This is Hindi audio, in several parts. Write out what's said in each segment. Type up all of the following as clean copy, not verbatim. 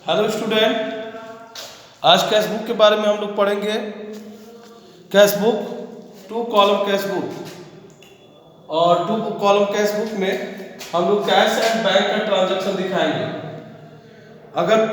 हेलो स्टूडेंट, आज कैश बुक के बारे में हम लोग पढ़ेंगे। Cash book 2 column cash book और 2 कॉलम कैश बुक में हम लोग कैश एंड बैंक का ट्रांजैक्शन दिखाएंगे। अगर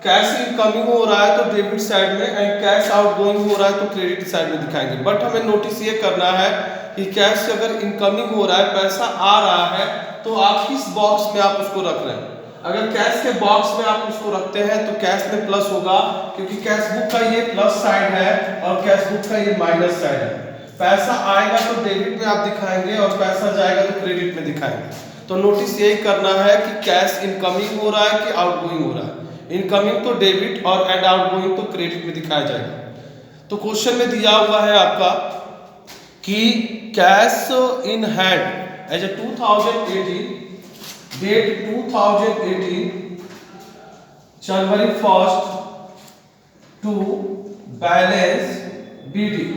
कैश इनकमिंग हो रहा है तो डेबिट साइड में एंड कैश आउटगोइंग हो रहा है तो क्रेडिट साइड में दिखाएंगे। बट हमें नोटिस ये करना है कि कैश अगर इनकमिंग हो रहा है, पैसा आ रहा है, तो आप किस बॉक्स में आप उसको रख रहे हैं। अगर कैश के बॉक्स में आप उसको रखते हैं तो कैश में प्लस होगा, क्योंकि कैश बुक का ये प्लस साइड है और कैश बुक का ये माइनस साइड है। पैसा आएगा तो डेबिट में आप दिखाएंगे और पैसा जाएगा तो क्रेडिट में दिखाएंगे। तो नोटिस यही करना है कि कैश इनकमिंग हो रहा है कि आउटगोइंग हो रहा है। इनकमिंग तो डेबिट और एंड आउटगोइंग तो क्रेडिट में दिखाया जाएगा। तो क्वेश्चन में दिया हुआ है आपका कि cash in hand as a 2018 date 2018 January 1 to balance BD.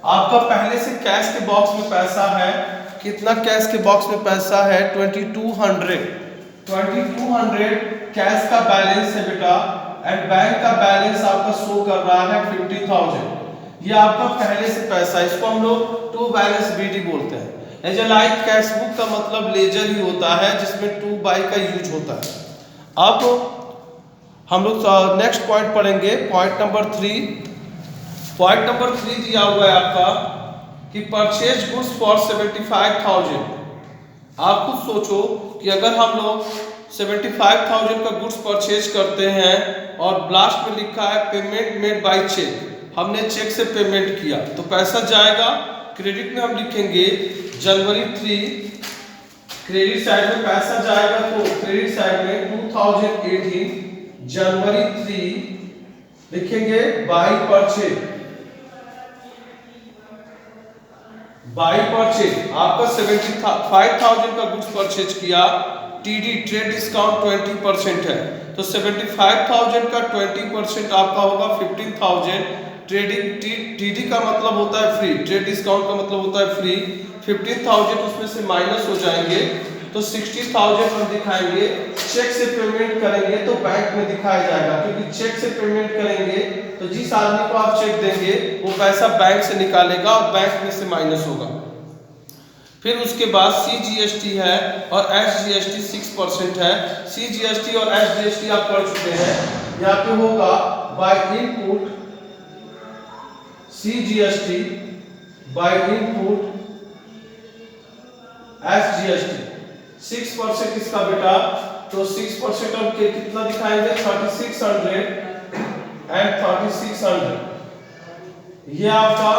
आपका पहले से कैश के बॉक्स में पैसा है। कितना कैश के बॉक्स में पैसा है? 2200 कैश का बैलेंस है बेटा, एंड बैंक का बैलेंस आपका शो कर रहा है 50,000। ये आपका पहले से पैसा है, इसको हम लोग टू बैलेंस बीडी बोलते हैं। As a like cash book का मतलब लेजर ही होता है जिसमें 2 बाई का यूज होता है। अब हम लोग नेक्स्ट पॉइंट पढ़ेंगे, पॉइंट नंबर 3। पॉइंट नंबर 3 दिया हुआ है आपका कि परचेज गुड्स फॉर 75,000। आप खुद सोचो कि अगर हम लोग 75,000 का गुड्स परचेज करते हैं और लास्ट में लिखा है पेमेंट मेड बाय चेक, हमने चेक से पेमेंट किया तो पैसा जाएगा क्रेडिट में। हम लिखेंगे जनवरी 3, क्रेडिट साइड में पैसा जाएगा तो क्रेडिट साइड में 2018 जनवरी 3 लिखेंगे बाय परचेज। बाय परचेज आपका 75,000 का गुड्स परचेज किया, टीडी ट्रेड डिस्काउंट 20% है, तो 75,000 का 20% आपका होगा 15,000। ट्रेडिंग टीडी का मतलब होता है फ्री, ट्रेड डिस्काउंट का मतलब होता है फ्री। 15,000 उसमें से माइनस हो जाएंगे तो 60,000 हम दिखाएंगे। चेक से पेमेंट करेंगे तो बैंक में दिखाया जाएगा, क्योंकि चेक से पेमेंट करेंगे तो जिस आदमी को आप चेक देंगे वो पैसा बैंक से निकालेगा और बैंक में से माइनस होगा। फिर उसके बाद CGST है और SGST 6% है। CGST और SGST आप पढ़ चुके हैं। यहाँ पे होगा by input CGST, by input SGST। 6% इसका बेटा, तो 6% हम के कितना दिखाएंगे? 3600 एंड 3600। ये आपका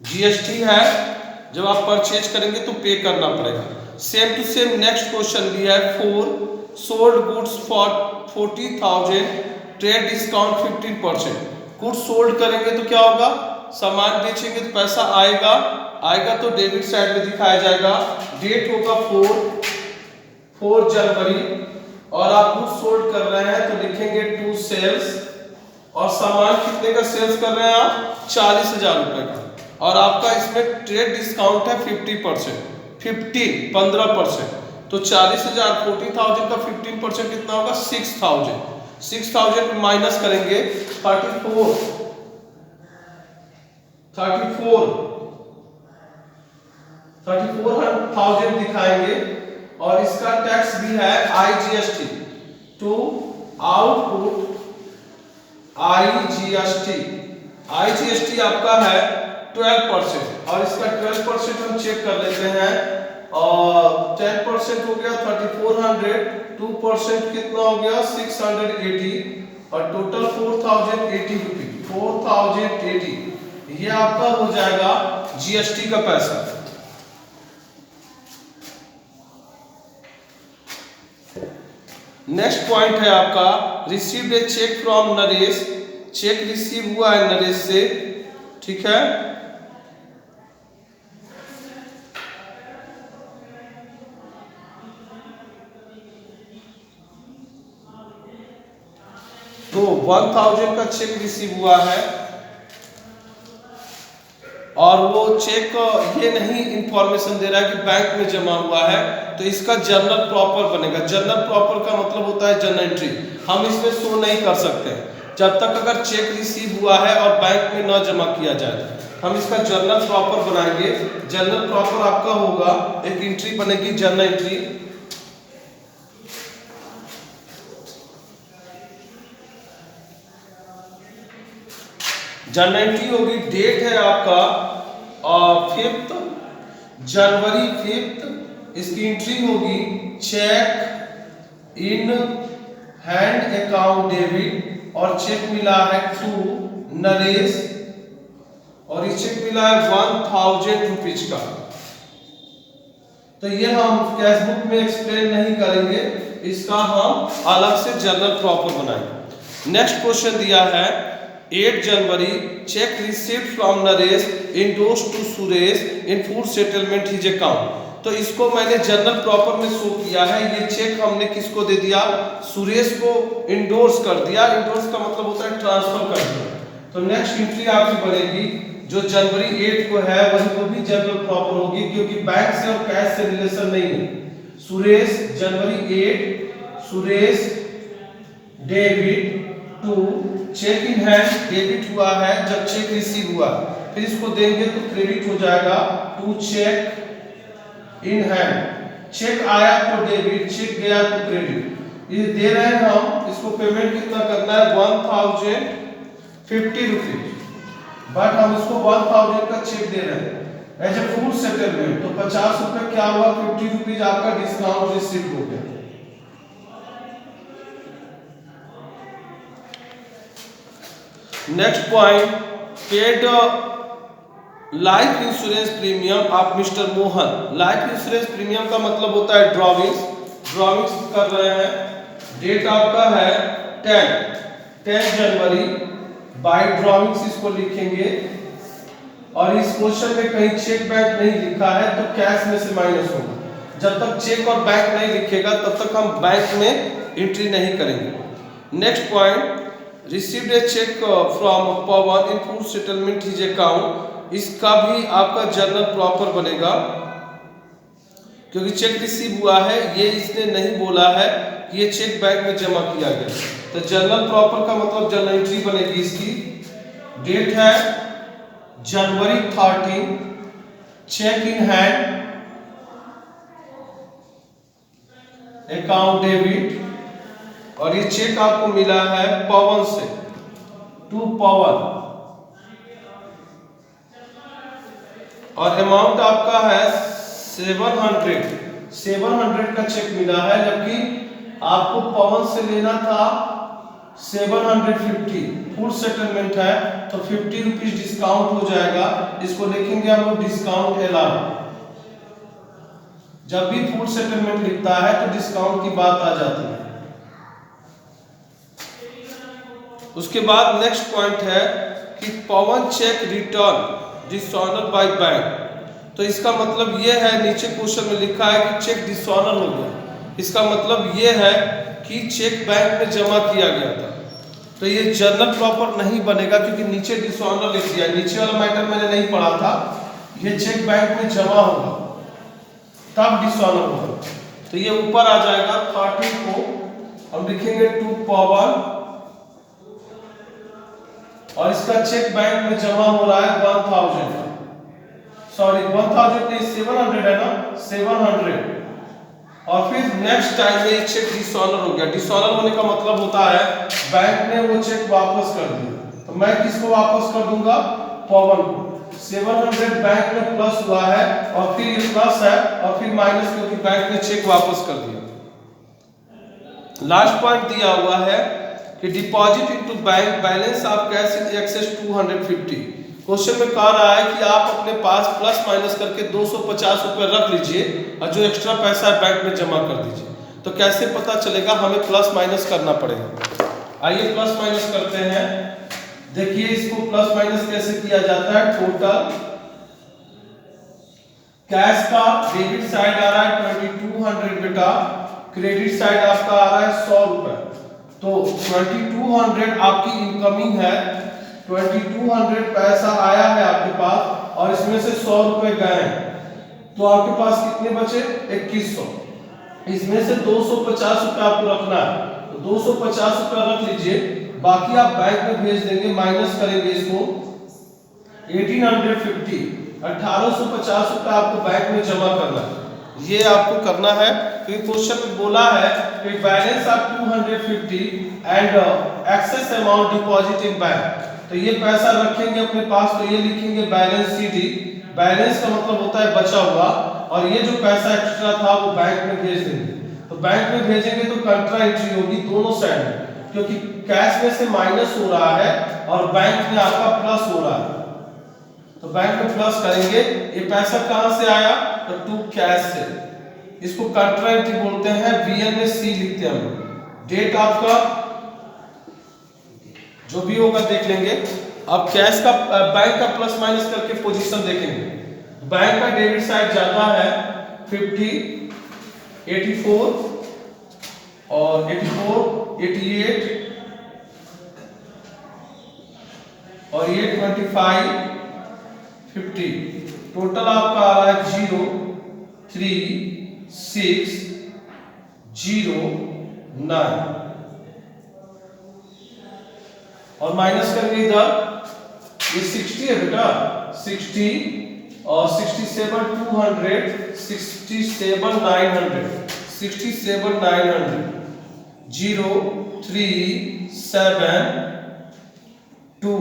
GST है, जब आप परचेज करेंगे तो पे करना पड़ेगा। Same to same next question भी है 4, sold goods for 40,000 trade discount 15%। Goods sold करेंगे तो क्या होगा? सामान बेचेंगे तो पैसा आएगा तो डेबिट साइड में दिखाया जाएगा। डेट होगा 4 जनवरी और आप गुड्स सोल्ड कर रहे हैं तो लिखेंगे टू सेल्स। और सामान कितने का सेल्स कर रहे हैं आप? 40,000 रुपए का। और आपका इसमें ट्रेड डिस्काउंट है 15%। तो 40,000 40,000 का 15% कितना होगा? 6,000। 6,000 माइनस करेंगे 34,000 दिखाएंगे। और इसका टैक्स भी है IGST टू आउटपुट। IGST आपका है 12% और इसका 12% हम चेक कर लेते हैं। और 10% हो गया 3400, 2% कितना हो गया? 680 और टोटल 4080 रुपये। 4080 ये आपका हो जाएगा GST का पैसा। नेक्स्ट पॉइंट है आपका received a cheque from Naresh. Cheque receive हुआ है नरेश से, ठीक है। तो 1000 का चेक रिसीव हुआ है और वो चेक ये नहीं इंफॉर्मेशन दे रहा है कि बैंक में जमा हुआ है, तो इसका जर्नल प्रॉपर बनेगा। जर्नल प्रॉपर का मतलब होता है जर्नल एंट्री, हम इसमें शो नहीं कर सकते जब तक अगर चेक रिसीव हुआ है और बैंक में न जमा किया जाए। हम इसका जर्नल प्रॉपर बनाएंगे। जर्नल प्रॉपर आपका होगा, एक एंट्री बनेगी जर्नल एंट्री। जर्नल एंट्री होगी, डेट है आपका 5 जनवरी 5, इसकी एंट्री होगी cheque in hand account debit, और चेक मिला है टू नरेश, और ये चेक मिला है 1000 रुपीज का। तो ये हम कैश बुक में एक्सप्लेन नहीं करेंगे, इसका हम अलग से जर्नल प्रॉपर बनाएंगे। नेक्स्ट क्वेश्चन दिया है 8 January cheque received from Naresh endorse to Suresh in full settlement his account. तो इसको मैंने जर्नल प्रॉपर में शो किया है। ये चेक हमने किसको दे दिया, सुरेश को इंडोर्स कर दिया। इंडोर्स का मतलब होता है ट्रांसफर कर दिया। तो नेक्स्ट एंट्री आपकी बनेगी जो जनवरी 8 को है वही को भी जर्नल प्रॉपर होगी, क्योंकि बैंक से और कैश से रिलेशन नहीं है। सुरेश जनवरी 8 Suresh debit to cheque in hand, debit हुआ है जब चेक रिसीव हुआ, फिर इसको देंगे तो क्रेडिट हो जाएगा to cheque in hand. Cheque आया तो डेबिट, चेक गया तो क्रेडिट। ये दे रहे हैं हम, इसको पेमेंट कितना करना है 1050 रुपीज, बट हम इसको 1000 का चेक दे रहे हैं एज ए फुल सेटलमेंट। तो 50 रुपए क्या हुआ, 50 रुपीज आपका डिस्काउंट रिसीव हो गया। Next point, paid life insurance premium of mister Mohan. Life insurance premium का मतलब होता है ड्रॉविंग्स, ड्रॉविंग्स कर रहे हैं। डेट आपका है 10 जनवरी, बाय ड्रॉविंग्स इसको लिखेंगे। और इस क्वेश्चन में कहीं चेक बैंक नहीं लिखा है तो कैश में से माइनस होगा। जब तक चेक और बैंक नहीं लिखेगा तब तक हम बैंक में एंट्री नहीं करेंगे। Next point, received a cheque from Pawan in full settlement his account. इसका भी आपका जर्नल प्रॉपर बनेगा, क्योंकि चेक रिसीव हुआ है, ये इसने नहीं बोला है कि ये चेक बैंक में जमा किया गया। तो जर्नल प्रॉपर का मतलब जर्नल एंट्री बनेगी इसकी। डेट है जनवरी 13 cheque in hand account debit, और ये चेक आपको मिला है पवन से टू पवन, और अमाउंट आपका है 700 का चेक मिला है, जबकि आपको पवन से लेना था 750। फुल सेटलमेंट है तो 50 रुपीज डिस्काउंट हो जाएगा। इसको लिखेंगे हम लोग डिस्काउंट अलाउड। जब भी फुल सेटलमेंट लिखता है तो डिस्काउंट की बात आ जाती है। उसके बाद नेक्स्ट पॉइंट है कि Pawan cheque return dishonour by bank. तो इसका मतलब ये है, नीचे क्वेश्चन में लिखा है कि चेक डिसऑनर हो गया, इसका मतलब ये है कि चेक बैंक में जमा किया गया था। तो ये जर्नल प्रॉपर नहीं बनेगा क्योंकि नीचे डिसऑनर लिख दिया। नीचे वाला मैटर मैंने नहीं पढ़ा था, ये चेक बैंक में जमा होगा तब डिसऑनर होगा। तो ये ऊपर आ जाएगा 30 को हम लिखेंगे टू पवन, और इसका चेक बैंक में जमा हो रहा है 1000, सॉरी 1000 नहीं 700 है ना, 700। और फिर नेक्स्ट टाइम में ये चेक डिसऑनर हो गया। डिसऑनर होने का मतलब होता है बैंक ने वो चेक वापस कर दिया। तो मैं किसको वापस कर दूंगा, पवन को। 700 बैंक में प्लस हुआ है और फिर ये प्लस है और फिर माइनस, क्योंकि बैंक ने चेक वापस कर दिया। लास्ट पॉइंट दिया हुआ है कि deposit into bank balance of cash in excess 250। Question में कह रहा है कि आप अपने पास प्लस माइनस करके 250 रुपए रख लीजिए और जो एक्स्ट्रा पैसा है बैंक में जमा कर दीजिए। तो कैसे पता चलेगा, हमें प्लस माइनस करना पड़ेगा। आइए प्लस माइनस करते हैं। देखिए इसको प्लस माइनस कैसे किया जाता है। टोटल कैश का डेबिट साइड आ रहा है 2200 बेटा, क्रेडिट साइड आपका आ रहा है 100 रुपए। तो 2200 आपकी इनकमिंग है, 2200 पैसा आया है आपके पास, और इसमें से 100 रुपए गए, तो आपके पास कितने बचे? 2100। इसमें से 250 रुपए आपको रखना है, तो 250 रुपए रख लीजिए, बाकी आप बैंक में भेज देंगे, माइनस करेंगे इसको 1850, 1850 रुपए आपको बैंक में जमा करना है। ये आपको करना है क्योंकि क्वेश्चन में बोला है कि balance of 250 and excess amount deposit in bank, तो ये पैसा रखेंगे अपने पास, तो ये लिखेंगे बैलेंस सीडी। बैलेंस का मतलब होता है बचा हुआ, और ये जो पैसा एक्स्ट्रा था वो बैंक में भेज देंगे। तो बैंक में भेजेंगे तो कंट्रा एंट्री होगी दोनों साइड में, क्योंकि कैश में से माइनस हो रहा है और बैंक में आपका प्लस हो रहा है, तो बैंक में प्लस करेंगे। ये पैसा कहां से आया? तो टू कैश से। इसको कंट्रा एंट्री बोलते हैं, वीएन में सी लिखते हैं हम। डेट आपका जो भी होगा देख लेंगे। अब कैश का बैंक का प्लस माइनस करके पोजीशन देखेंगे। बैंक का डेबिट साइड ज्यादा है 50, 84 और 84, 88 और ये 25, 50। टोटल आपका आ रहा है 0, 3, 6, 0, 9 और माइनस करेंगे इधर, ये 60 है बेटा, 60 और 67 200, 67 900, 67 900, 0, 3, 7, 2,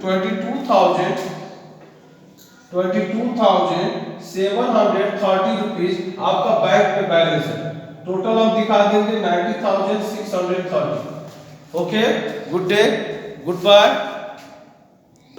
22,730 रुपीज आपका बैंक में बैलेंस है। टोटल हम दिखा देंगे 90,630। Okay, good day, good bye.